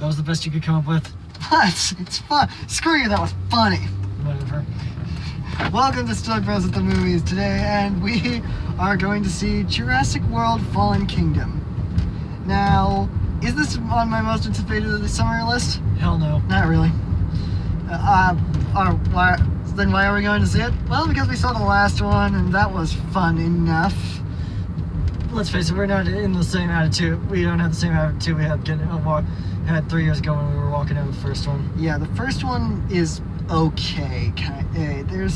That was the best you could come up with? What? It's fun. Screw you, that was funny. Whatever. Welcome to StillerBros at the movies today, and we are going to see Jurassic World Fallen Kingdom. Now, is this on my most anticipated summer list? Hell no. Not really. Then why are we going to see it? Well, because we saw the last one, and that was fun enough. Let's face it, we're not in the same attitude. We don't have the same attitude we had had 3 years ago when we were walking out of the first one. Yeah, the first one is okay. There's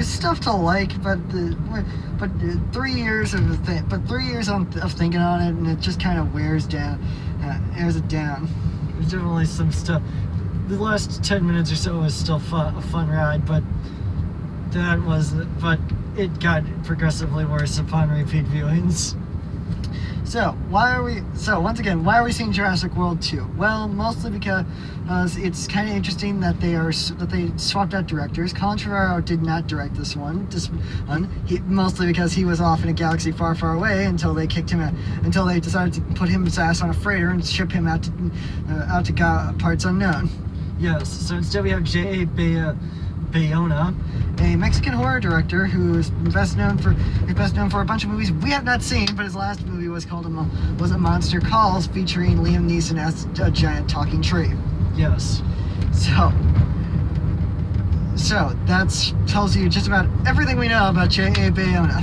stuff to like, but 3 years of thinking on it, and it just kind of wears it down. There's definitely some stuff. The last 10 minutes or so was still a fun ride, but it got progressively worse upon repeat viewings. So once again, why are we seeing Jurassic World 2? Well, mostly because it's kind of interesting that they swapped out directors. Colin Trevorrow did not direct this one. Mostly because he was off in a galaxy far, far away until they decided to put his ass on a freighter and ship him out to parts unknown. Yes. So instead we have J.A. Bayona, a Mexican horror director who is best known for a bunch of movies we have not seen, but his last movie was A Monster Calls, featuring Liam Neeson as a giant talking tree. Yes. So that tells you just about everything we know about J.A. Bayona.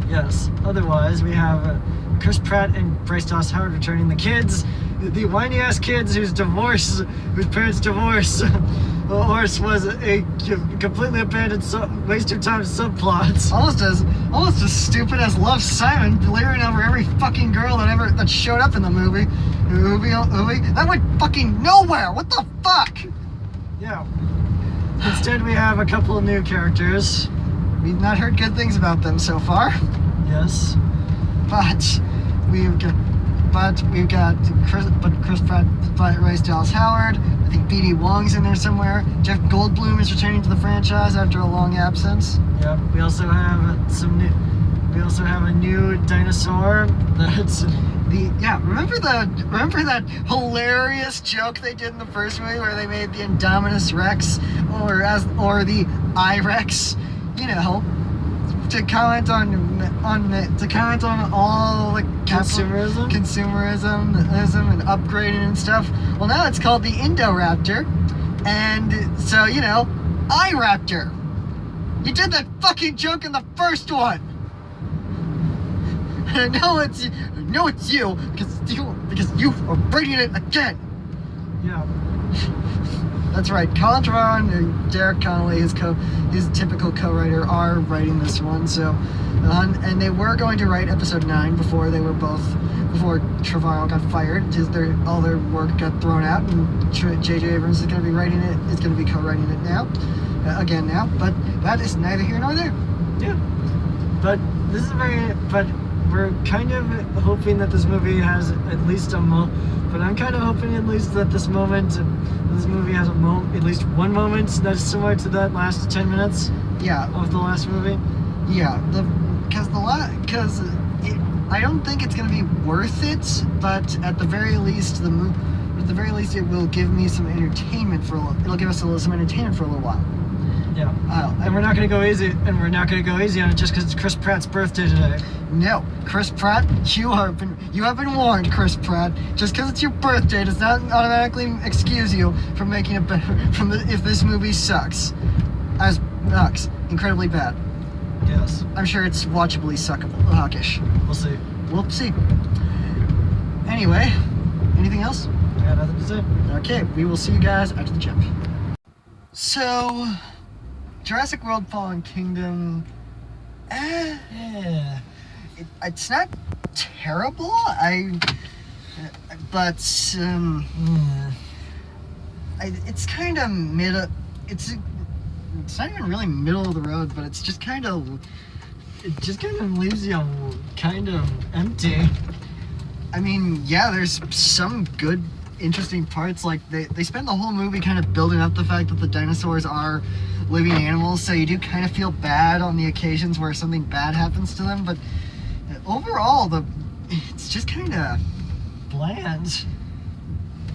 Yes. Otherwise, we have Chris Pratt and Bryce Dallas Howard returning the kids, the whiny ass kids whose parents divorced. The horse was a completely abandoned waste of time subplot. Almost as stupid as Love Simon leering over every fucking girl that showed up in the movie. That went fucking nowhere. What the fuck? Yeah. Instead, we have a couple of new characters. We've not heard good things about them so far. Yes. But we've got Chris Pratt, Bryce Dallas Howard. I think B.D. Wong's in there somewhere. Jeff Goldblum is returning to the franchise after a long absence. Yep. We also have a new dinosaur. Remember that hilarious joke they did in the first movie where they made the Indominus Rex or the I-Rex, to comment on all the consumerism and upgrading and stuff. Well, now it's called the Indoraptor, and so iRaptor. You did that fucking joke in the first one. And I know it's you because you are writing it again. Yeah. That's right. Colin Trevorrow and Derek Connolly, his typical co-writer, are writing this one. So, and they were going to write episode 9 before Trevorrow got fired. All their work got thrown out, and J.J. Abrams is going to be writing it. Is going to be co-writing it now, But that is neither here nor there. Yeah. But we're kind of hoping that this movie has at least But I'm kind of hoping at least that this movie has at least one moment that's similar to that last 10 minutes. Yeah. Of the last movie. Yeah. Because I don't think it's going to be worth it, but at the very least it will give me some entertainment it'll give us some entertainment for a little while. Yeah. And we're not going to go easy. And we're not going to go easy on it just because it's Chris Pratt's birthday today. No, Chris Pratt, you have been warned, Chris Pratt. Just because it's your birthday does not automatically excuse you from making it better. If this movie sucks, incredibly bad. Yes. I'm sure it's watchably hawkish. We'll see. Anyway, anything else? I got nothing to say. Okay, we will see you guys after the jump. So, Jurassic World Fallen Kingdom. Yeah. It's not terrible. It's kind of middle. It's not even really middle of the road, but it just kind of leaves you kind of empty. I mean, yeah, there's some good, interesting parts. Like they spend the whole movie kind of building up the fact that the dinosaurs are living animals, so you do kind of feel bad on the occasions where something bad happens to them. But overall, it's just kind of bland.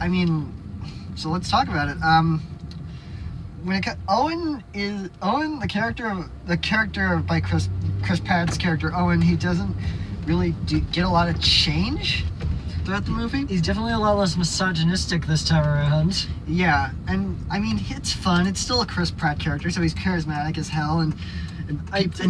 I mean, so let's talk about it. When Owen, the character by Chris Pratt's character Owen, he doesn't really get a lot of change throughout the movie. He's definitely a lot less misogynistic this time around. Yeah, and I mean, it's fun. It's still a Chris Pratt character, so he's charismatic as hell, and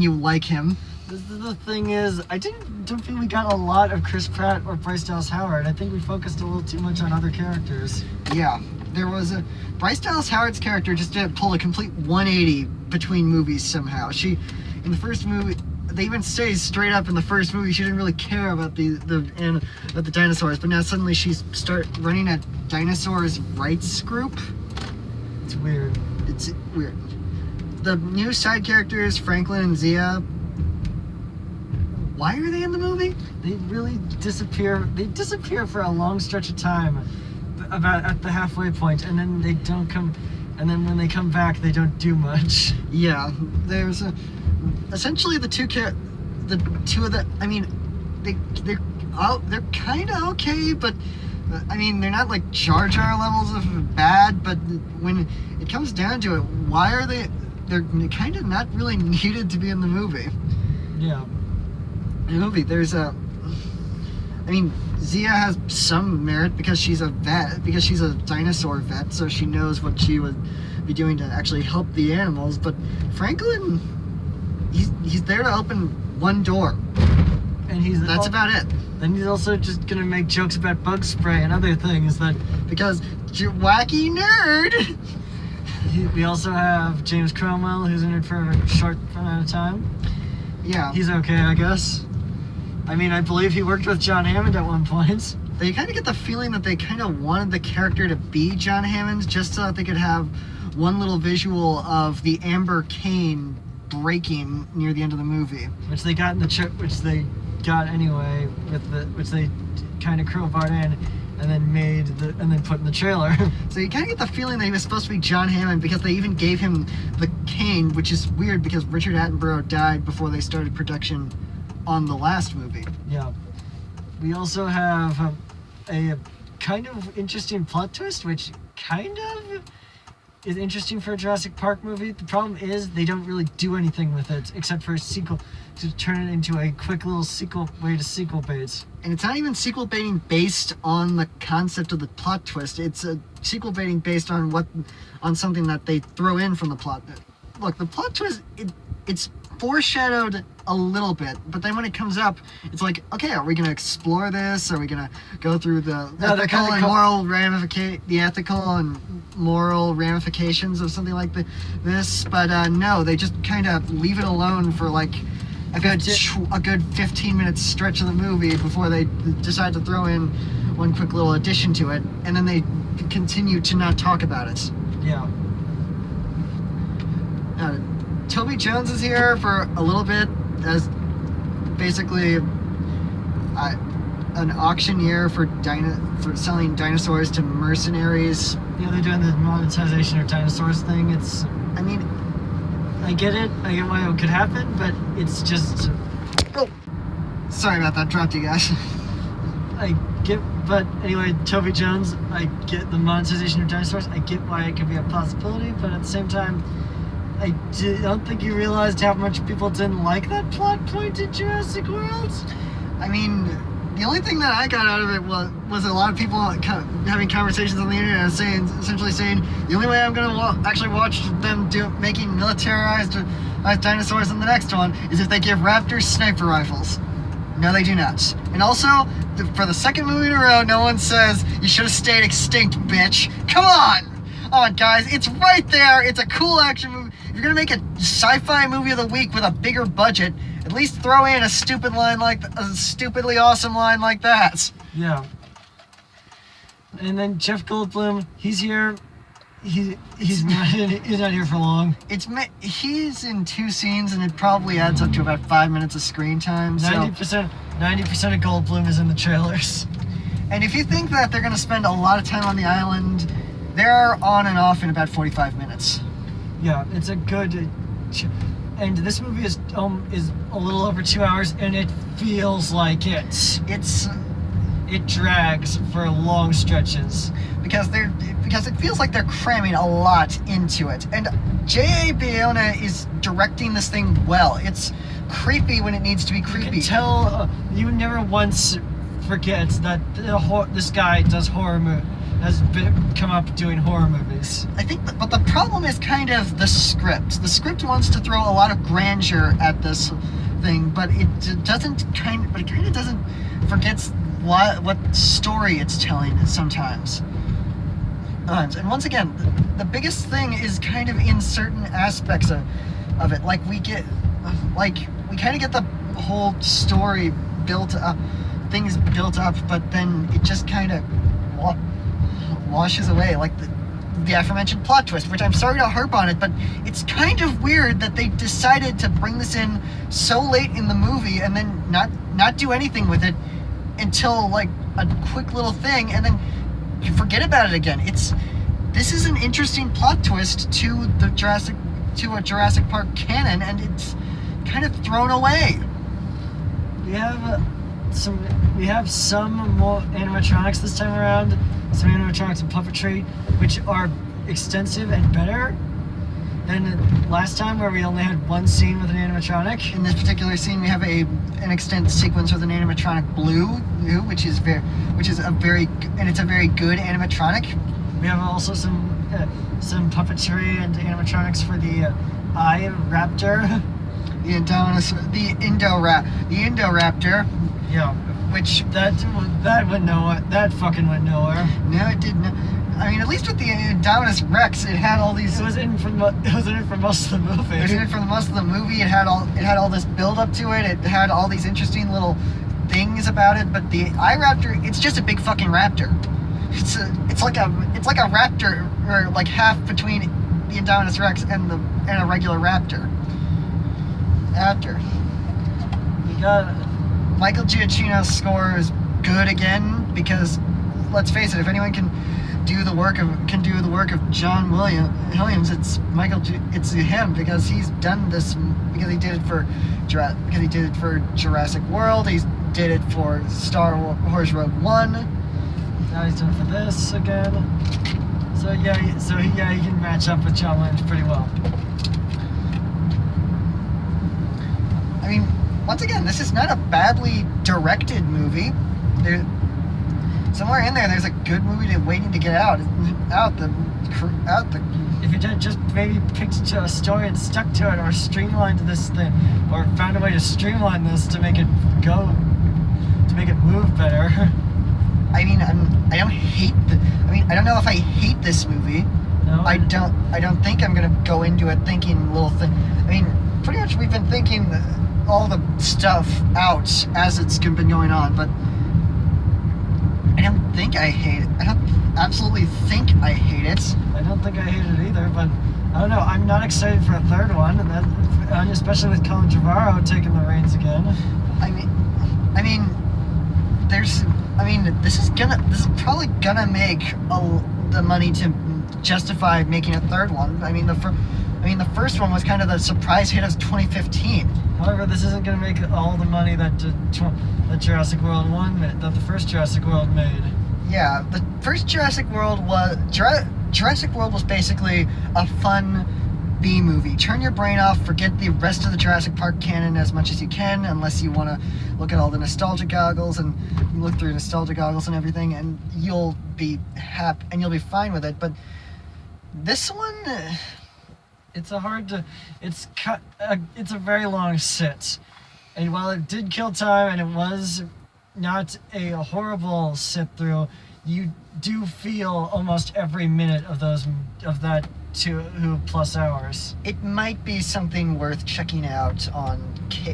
you like him. The thing is, I don't think we got a lot of Chris Pratt or Bryce Dallas Howard. I think we focused a little too much on other characters. Yeah, there was a Bryce Dallas Howard's character just pulled a complete 180 between movies somehow. She, in the first movie, they even say straight up in the first movie she didn't really care about the dinosaurs, but now suddenly she's running a dinosaurs rights group. It's weird. It's weird. The new side characters, Franklin and Zia, why are they in the movie? They really disappear. They disappear for a long stretch of time, about at the halfway point, and then they don't come. And then when they come back, they don't do much. Yeah, there's essentially the two of the. I mean, they're kind of okay, but I mean they're not like Jar Jar levels of bad. But when it comes down to it, why are they? They're kind of not really needed to be in the movie. Yeah. In the movie, there's I mean, Zia has some merit because she's a vet, because she's a dinosaur vet, so she knows what she would be doing to actually help the animals. But Franklin, he's there to open one door, and that's about it. Then he's also just gonna make jokes about bug spray and other things because you're wacky nerd. We also have James Cromwell, who's in it for a short amount of time. Yeah, he's okay, I guess. I mean, I believe he worked with John Hammond at one point. They kind of get the feeling that they kind of wanted the character to be John Hammond just so that they could have one little visual of the amber cane breaking near the end of the movie. Which they got which they got anyway, which they kind of crowbarred in and then put in the trailer. So you kind of get the feeling that he was supposed to be John Hammond because they even gave him the cane, which is weird because Richard Attenborough died before they started production on the last movie. Yeah. We also have a kind of interesting plot twist, which kind of is interesting for a Jurassic Park movie. The problem is they don't really do anything with it except for a sequel to turn it into a quick little sequel bait. And it's not even sequel baiting based on the concept of the plot twist. It's a sequel baiting based on something that they throw in from the plot. Look, the plot twist, it's foreshadowed a little bit, but then when it comes up, it's like, okay, are we going to explore this? Are we going to go through the ethical and moral ramifications of something like this? But no, they just kind of leave it alone for like a good 15-minute stretch of the movie before they decide to throw in one quick little addition to it, and then they continue to not talk about it. Yeah. Toby Jones is here for a little bit as basically an auctioneer for selling dinosaurs to mercenaries. Yeah, they're doing the monetization of dinosaurs thing. I get it. I get why it could happen, but it's just... Oh! Sorry about that. Dropped you guys. But anyway, Toby Jones, I get the monetization of dinosaurs. I get why it could be a possibility, but at the same time, I don't think you realized how much people didn't like that plot point in Jurassic World. I mean, the only thing that I got out of it was a lot of people having conversations on the internet essentially saying the only way I'm going to actually watch them making militarized dinosaurs in the next one is if they give raptors sniper rifles. No, they do not. And also, for the second movie in a row, no one says you should have stayed extinct, bitch. Come on! Oh, guys, it's right there. It's a cool action movie. If you're gonna make a sci-fi movie of the week with a bigger budget, at least throw in a stupidly awesome line like that. Yeah. And then Jeff Goldblum, he's here. He's not here for long. He's in 2 scenes, and it probably adds up to about 5 minutes of screen time. 90% of Goldblum is in the trailers. And if you think that they're gonna spend a lot of time on the island, they're on and off in about 45 minutes. Yeah, it's a good... And this movie is a little over 2 hours, and it feels like it. it drags for long stretches. Because it feels like they're cramming a lot into it. And J.A. Bayona is directing this thing well. It's creepy when it needs to be creepy. You can tell, you never once forget that this guy does horror movies, come up doing horror movies. I think, but the problem is kind of the script. The script wants to throw a lot of grandeur at this thing, but it kind of doesn't forgets what story it's telling sometimes. And once again, the biggest thing is kind of in certain aspects of it. Like we kind of get the whole story built up, things built up, but then it just kind of washes away. Like the aforementioned plot twist, which I'm sorry to harp on it, but it's kind of weird that they decided to bring this in so late in the movie and then not do anything with it until like a quick little thing, and then you forget about it again. This is an interesting plot twist to a Jurassic Park canon, and it's kind of thrown away. We have some more animatronics this time around. Some animatronics and puppetry, which are extensive and better than last time, where we only had one scene with an animatronic. In this particular scene, we have an extended sequence with an animatronic Blue, which is a very good animatronic. We have also some puppetry and animatronics for the eye raptor. The Indoraptor. Yeah. Which that went nowhere. That fucking went nowhere. No, it didn't. I mean, at least with the Indominus Rex, it had all these. It was in for most of the movie. It was in for most of the movie. It had all this build up to it. It had all these interesting little things about it. But the iRaptor, it's just a big fucking raptor. It's like a raptor, or like half between the Indominus Rex and a regular raptor. We got Michael Giacchino's score is good again, because let's face it, if anyone can do the work of John Williams, it's it's him, because he's done this, because he did it for Jurassic World, he did it for Star Wars Rogue One. Now he's doing it for this again. So yeah, he can match up with John Williams pretty well. I mean, once again, this is not a badly directed movie. Somewhere in there's a good movie waiting to get out. If it had just maybe picked a story and stuck to it, or streamlined this thing, or found a way to streamline this to make it move better. I mean, I don't know if I hate this movie. No. I don't think I'm gonna go into it thinking little thing. I mean, pretty much we've been thinking all the stuff out as it's been going on, but I don't think I hate it. I don't absolutely think I hate it. I don't think I hate it either, but I don't know. I'm not excited for a third one, and especially with Colin Trevorrow taking the reins again. This is probably gonna make the money to justify making a third one. The first one was kind of the surprise hit of 2015. However, this isn't going to make all the money that Jurassic World 1 made, that the first Jurassic World made. Yeah, the first Jurassic World was basically a fun B movie. Turn your brain off, forget the rest of the Jurassic Park canon as much as you can, unless you want to look at all the nostalgia goggles and look through nostalgia goggles and everything, and you'll be happy and you'll be fine with it. But this one, it's a very long sit, and while it did kill time and it was not a horrible sit through, you do feel almost every minute of that 2+ hours. It might be something worth checking out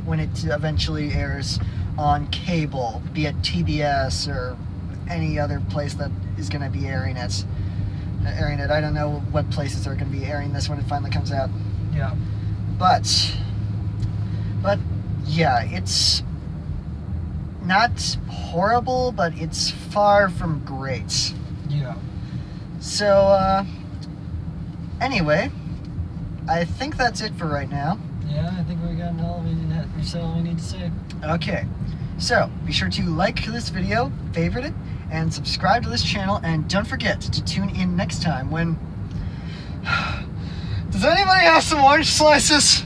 when it eventually airs on cable, be it TBS or any other place that is going to be airing it. I don't know what places are going to be airing this when it finally comes out. Yeah. But yeah, it's not horrible, but it's far from great. Yeah. So, anyway, I think that's it for right now. Yeah, I think we got all we said all we need to say. Okay. So be sure to like this video, favorite it, and subscribe to this channel, and don't forget to tune in next time when... Does anybody have some orange slices?